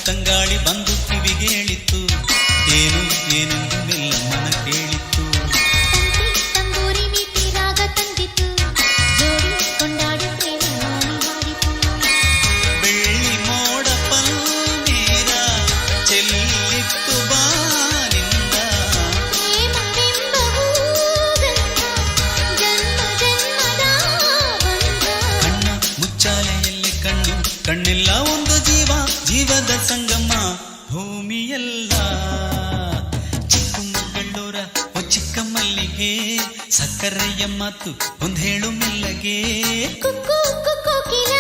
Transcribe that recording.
ತಂಗಾಳಿ ಬಂದು ಕಿವಿಗೆ ಹೇಳಿತ್ತು, ಏನು ಏನೆಂದು ಮೆಲ್ಲಮ್ಮನ ಕೇಳಿತ್ತು. ತಂಬೂರಿ ಮೀಟಿ ರಾಗ ತಂದಿತು, ಜೋಡಿ ಕೊಂಡಾಡಿ ಪ್ರೇಮವಾಣಿ ಹಾಡಿತು. ಬೆಳ್ಳಿ ಮೋಡ ಪನ್ನೀರ ಚೆಲ್ಲಿತ್ತು ಬಾನಿಂದ, ಪ್ರೇಮವೆಂಬ ಹೂಗಂಧ, ಜನ್ಮ ಜನ್ಮದ ಬಂಧ. ಕಣ್ಣ ಮುಚ್ಚಾಲೆಯಲ್ಲಿ ಕಣ್ಣು ಕಣ್ಣೆಲ್ಲ ಒಂದು ಜೀವ, ಜೀವದ ಸಂಗಮ ಭೂಮಿಯಲ್ಲ. ಚಿಕ್ಕಮಗಳೂರ ಓ ಚಿಕ್ಕ ಮಲ್ಲಿಗೆ, ಸಕ್ಕರೆಯ ಮಾತು ಒಂದೇಳು ಮೆಲ್ಲಗೆ. ಕುಕ್ಕು ಕುಕ್ಕು ಕೋಕಿಲ